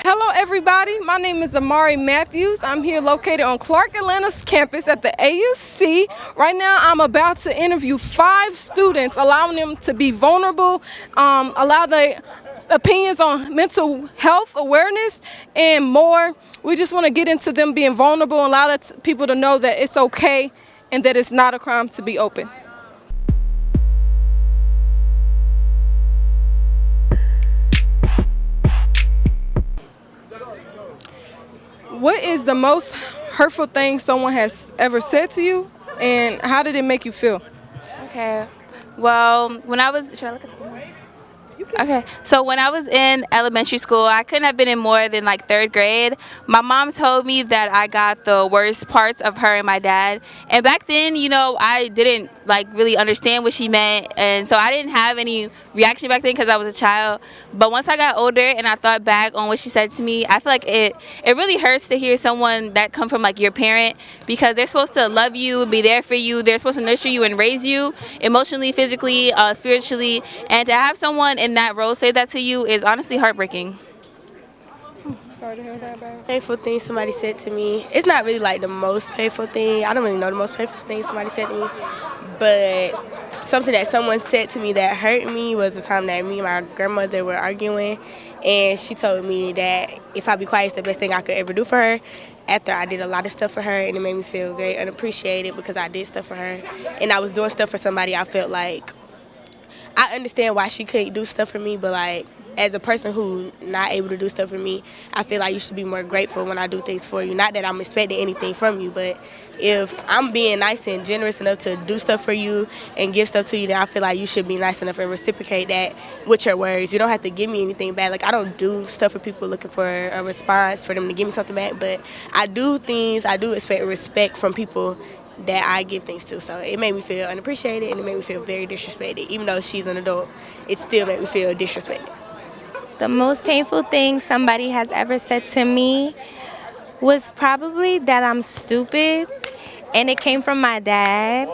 Hello, everybody. My name is Amari Matthews. I'm here located on Clark Atlanta's campus at the AUC. Right now, I'm about to interview 5 students, allowing them to be vulnerable, allow their opinions on mental health awareness, and more. We just want to get into them being vulnerable and allow people to know that it's okay and that it's not a crime to be open. What is the most hurtful thing someone has ever said to you, and how did it make you feel? Okay. Well, when I was, should I look at the Okay, so when I was in elementary school, I couldn't have been in more than like 3rd grade. My mom told me that I got the worst parts of her and my dad. And back then, I didn't like really understand what she meant. And so I didn't have any reaction back then because I was a child. But once I got older and I thought back on what she said to me, I feel like it really hurts to hear someone that come from like your parent, because they're supposed to love you, be there for you. They're supposed to nurture you and raise you emotionally, physically, spiritually. And to have someone in that role say that to you is honestly heartbreaking. Sorry to hear that, babe. Painful thing somebody said to me. It's not really like the most painful thing. I don't really know the most painful thing somebody said to me. But something that someone said to me that hurt me was the time that me and my grandmother were arguing. And she told me that if I be quiet, it's the best thing I could ever do for her. After I did a lot of stuff for her, and it made me feel very unappreciated because I did stuff for her. And I was doing stuff for somebody I felt like, I understand why she couldn't do stuff for me, but like as a person who not able to do stuff for me, I feel like you should be more grateful when I do things for you. Not that I'm expecting anything from you, but if I'm being nice and generous enough to do stuff for you and give stuff to you, then I feel like you should be nice enough and reciprocate that with your words. You don't have to give me anything back. Like, I don't do stuff for people looking for a response, for them to give me something back, but I do expect respect from people that I give things to. So it made me feel unappreciated, and it made me feel very disrespected. Even though she's an adult, it still made me feel disrespected. The most painful thing somebody has ever said to me was probably that I'm stupid, and it came from my dad.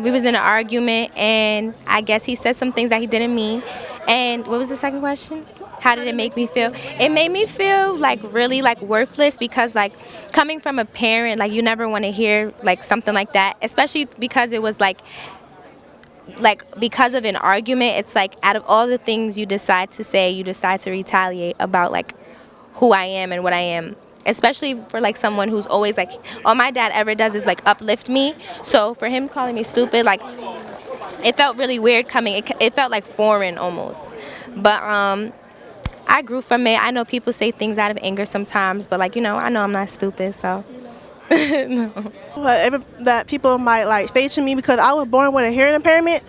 We was in an argument, and I guess he said some things that he didn't mean. And what was the second question? How did it make me feel? It made me feel like really like worthless, because like coming from a parent, like you never want to hear like something like that, especially because it was like because of an argument. It's like out of all the things you decide to say, you decide to retaliate about like who I am and what I am. Especially for like someone who's always like, all my dad ever does is like uplift me. So for him calling me stupid, like it felt really weird coming. It felt like foreign almost. But I grew from it. I know people say things out of anger sometimes, but like, I know I'm not stupid, so. No. Whatever that people might like say to me, because I was born with a hearing impairment.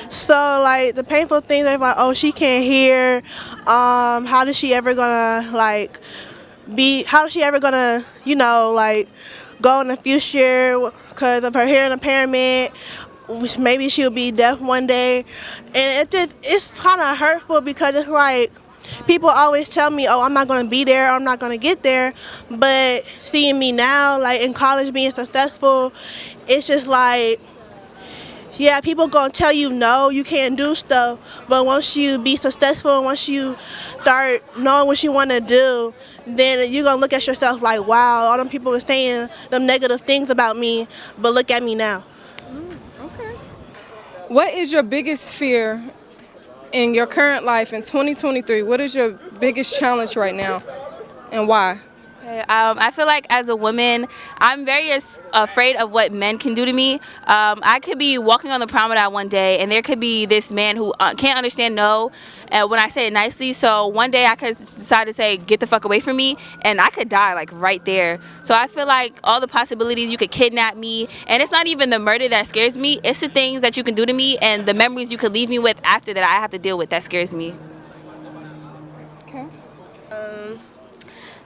So like the painful things are like, oh, she can't hear. How is she ever gonna like like go in the future because of her hearing impairment? Maybe she'll be deaf one day, and it's kind of hurtful, because it's like people always tell me, oh, I'm not going to be there, or I'm not going to get there. But seeing me now, like in college being successful, it's just like, yeah, people going to tell you, no, you can't do stuff. But once you be successful, once you start knowing what you want to do, then you're going to look at yourself like, wow, all them people were saying them negative things about me, but look at me now. Okay. What is your biggest fear in your current life in 2023? What is your biggest challenge right now, and why? Okay, I feel like as a woman, I'm very afraid of what men can do to me. I could be walking on the promenade one day, and there could be this man who can't understand no when I say it nicely. So one day I could decide to say, get the fuck away from me, and I could die like right there. So I feel like all the possibilities, you could kidnap me, and it's not even the murder that scares me. It's the things that you can do to me and the memories you could leave me with after that I have to deal with that scares me. Okay.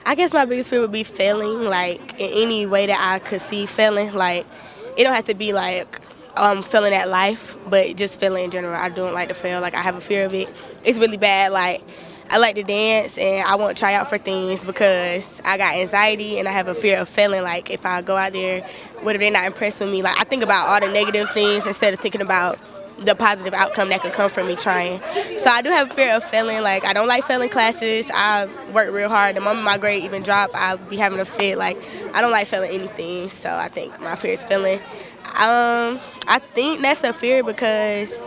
I guess my biggest fear would be failing, like in any way that I could see failing. Like, it don't have to be like failing at life, but just failing in general. I don't like to fail. Like, I have a fear of it. It's really bad. Like, I like to dance, and I won't try out for things because I got anxiety and I have a fear of failing. Like, if I go out there, what if they're not impressed with me? Like, I think about all the negative things instead of thinking about the positive outcome that could come from me trying. So I do have a fear of failing. Like, I don't like failing classes. I work real hard. The moment my grade even drop, I'll be having a fit. Like, I don't like failing anything. So I think my fear is failing. I think that's a fear because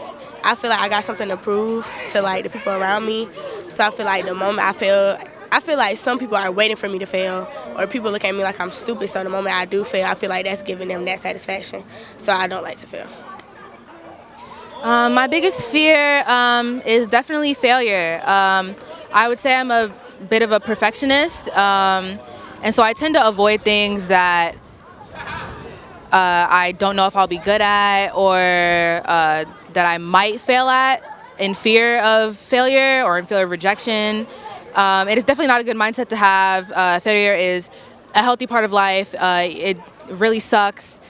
I feel like I got something to prove to, like, the people around me. So I feel like the moment I fail, I feel like some people are waiting for me to fail, or people look at me like I'm stupid. So the moment I do fail, I feel like that's giving them that satisfaction. So I don't like to fail. My biggest fear is definitely failure. I would say I'm a bit of a perfectionist, and so I tend to avoid things that I don't know if I'll be good at, or that I might fail at, in fear of failure or in fear of rejection. It is definitely not a good mindset to have. Failure is a healthy part of life. It really sucks,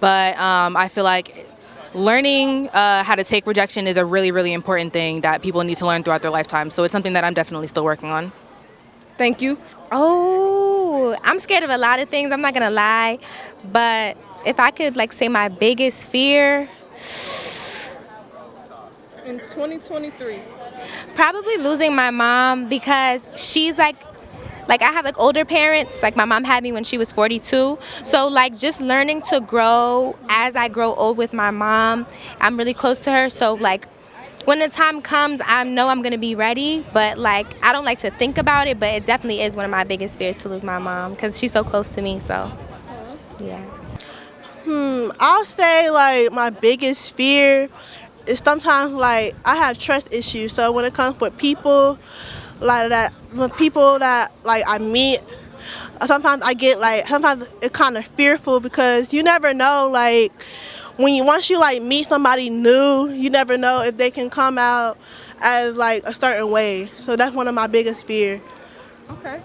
but I feel like learning how to take rejection is a really, really important thing that people need to learn throughout their lifetime. So it's something that I'm definitely still working on. Thank you. Oh, I'm scared of a lot of things, I'm not gonna lie. But if I could like say my biggest fear, In 2023. probably losing my mom, because she's like I have like older parents. Like my mom had me when she was 42. So like just learning to grow as I grow old with my mom. I'm really close to her. So like when the time comes, I know I'm gonna be ready. But like I don't like to think about it. But it definitely is one of my biggest fears to lose my mom, because she's so close to me. So yeah. I'll say like my biggest fear is sometimes like I have trust issues. So when it comes with people like that, when people that like I meet, sometimes I get like, sometimes it's kind of fearful, because you never know, like once you like meet somebody new, you never know if they can come out as like a certain way. So that's one of my biggest fears. Okay.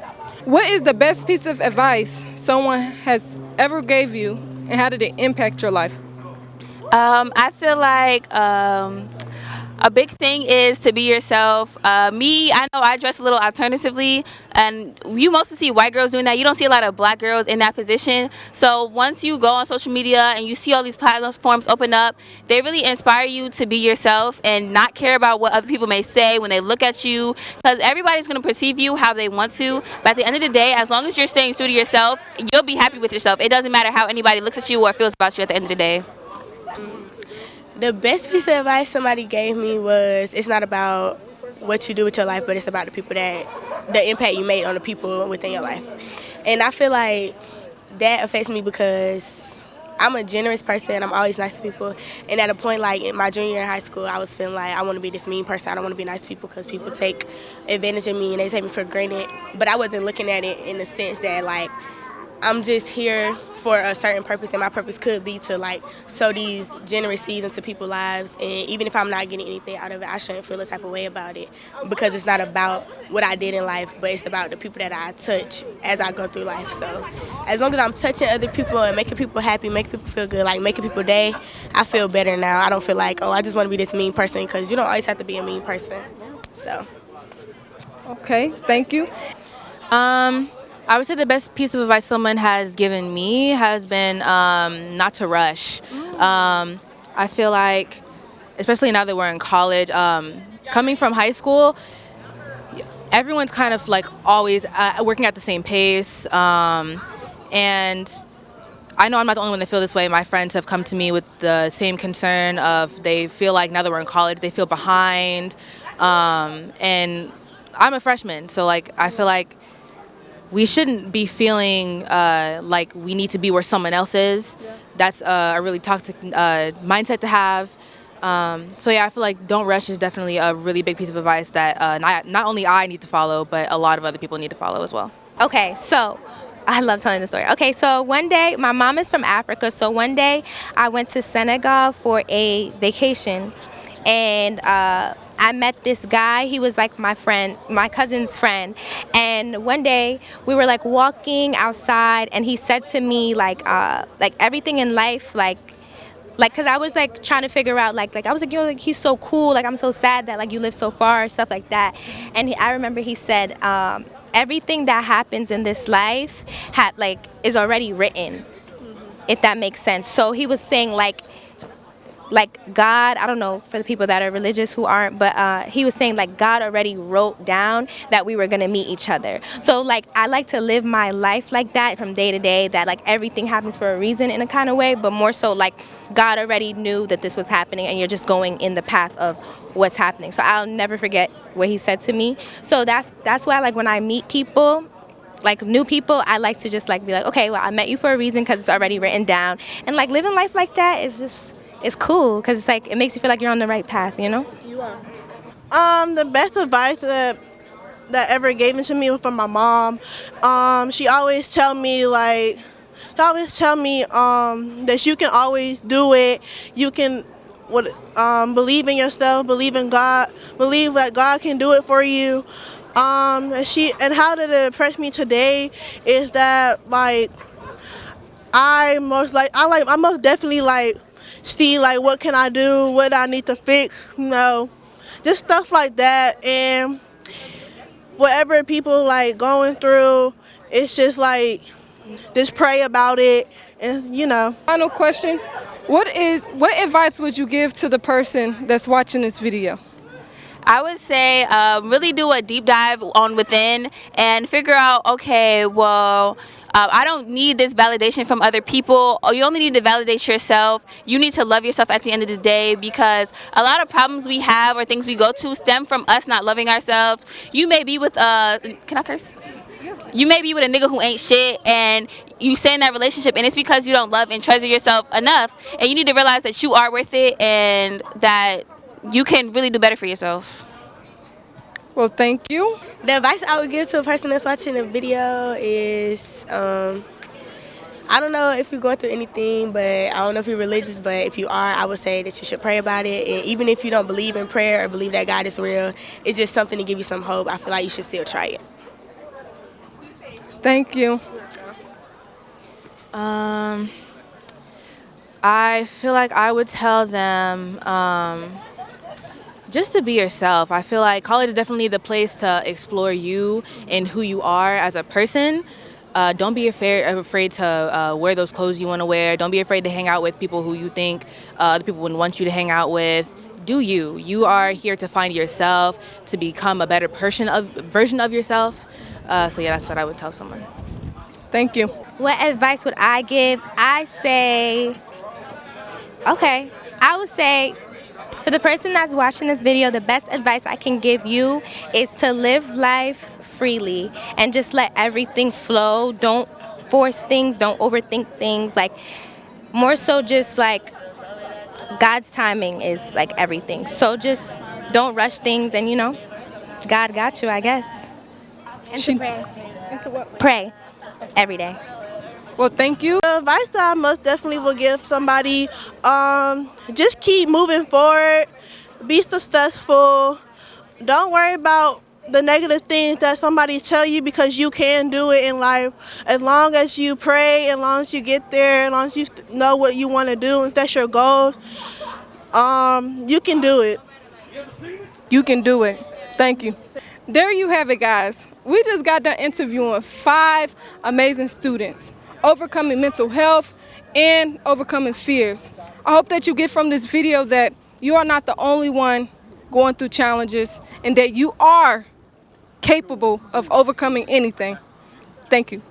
What is the best piece of advice someone has ever gave you, and how did it impact your life? I feel like a big thing is to be yourself. I know I dress a little alternatively, and you mostly see white girls doing that. You don't see a lot of black girls in that position. So once you go on social media and you see all these platforms open up, they really inspire you to be yourself and not care about what other people may say when they look at you, because everybody's going to perceive you how they want to. But at the end of the day, as long as you're staying true to yourself, you'll be happy with yourself. It doesn't matter how anybody looks at you or feels about you at the end of the day. The best piece of advice somebody gave me was, it's not about what you do with your life, but it's about the impact you made on the people within your life. And I feel like that affects me because I'm a generous person. I'm always nice to people. And at a point, like in my junior year in high school, I was feeling like I want to be this mean person. I don't want to be nice to people because people take advantage of me and they take me for granted. But I wasn't looking at it in the sense that like I'm just here for a certain purpose, and my purpose could be to like sow these generous seeds into people's lives. And even if I'm not getting anything out of it, I shouldn't feel a type of way about it, because it's not about what I did in life, but it's about the people that I touch as I go through life. So as long as I'm touching other people and making people happy, making people feel good, like making people day, I feel better now. I don't feel like, oh, I just want to be this mean person, because you don't always have to be a mean person. So. Okay, thank you. I would say the best piece of advice someone has given me has been not to rush. I feel like, especially now that we're in college, coming from high school, everyone's kind of like always working at the same pace. And I know I'm not the only one that feel this way. My friends have come to me with the same concern of, they feel like now that we're in college, they feel behind. And I'm a freshman, so like I feel like we shouldn't be feeling like we need to be where someone else is. Yeah. That's a really toxic mindset to have. So yeah, I feel like don't rush is definitely a really big piece of advice that not only I need to follow, but a lot of other people need to follow as well. Okay, so I love telling the story. Okay, so one day, my mom is from Africa, so one day I went to Senegal for a vacation, and I met this guy. He was like my friend, my cousin's friend. And one day we were like walking outside, and he said to me like everything in life, like cause I was like trying to figure out like I was like, yo, like he's so cool. Like I'm so sad that like you live so far, stuff like that. And I remember he said, everything that happens in this life is already written, if that makes sense. So he was saying like, like God, I don't know for the people that are religious who aren't, but he was saying like God already wrote down that we were gonna meet each other. So like I like to live my life like that from day to day, that like everything happens for a reason in a kind of way, but more so like God already knew that this was happening and you're just going in the path of what's happening. So I'll never forget what he said to me. So that's why like when I meet people, like new people, I like to just like be like, okay, well I met you for a reason because it's already written down. And like living life like that is just, it's cool because it's like it makes you feel like you're on the right path, you know? You are. The best advice that ever given to me was from my mom. She always tell me that you can always do it. You can believe in yourself, believe in God, believe that God can do it for you. And how did it impress me today is that like I most definitely like see like what can I do, what I need to fix, you know, just stuff like that. And whatever people like going through, it's just like just pray about it, and you know. Final question. What advice would you give to the person that's watching this video? I would say really do a deep dive on within and figure out, okay, well, I don't need this validation from other people. You only need to validate yourself. You need to love yourself at the end of the day, because a lot of problems we have or things we go to stem from us not loving ourselves. You may be with can I curse? You may be with a nigga who ain't shit and you stay in that relationship, and it's because you don't love and treasure yourself enough, and you need to realize that you are worth it and that you can really do better for yourself. Well, thank you. The advice I would give to a person that's watching the video is, I don't know if you're going through anything, but I don't know if you're religious, but if you are, I would say that you should pray about it. And even if you don't believe in prayer or believe that God is real, it's just something to give you some hope. I feel like you should still try it. Thank you. I feel like I would tell them just to be yourself. I feel like college is definitely the place to explore you and who you are as a person. Don't be afraid to wear those clothes you want to wear. Don't be afraid to hang out with people who you think other people wouldn't want you to hang out with. Do you. You are here to find yourself, to become a better version of yourself. So yeah, that's what I would tell someone. Thank you. What advice would I give? I would say for the person that's watching this video, the best advice I can give you is to live life freely and just let everything flow. Don't force things, don't overthink things. Like, more so just like God's timing is like everything. So just don't rush things, and you know, God got you, I guess. And to pray. And to what? Pray every day. Well, thank you. The advice that I most definitely will give somebody, just keep moving forward, be successful. Don't worry about the negative things that somebody tell you, because you can do it in life. As long as you pray, as long as you get there, as long as you know what you want to do and that's your goals, you can do it. You can do it. Thank you. There you have it, guys. We just got done interviewing 5 amazing students, overcoming mental health and overcoming fears. I hope that you get from this video that you are not the only one going through challenges and that you are capable of overcoming anything. Thank you.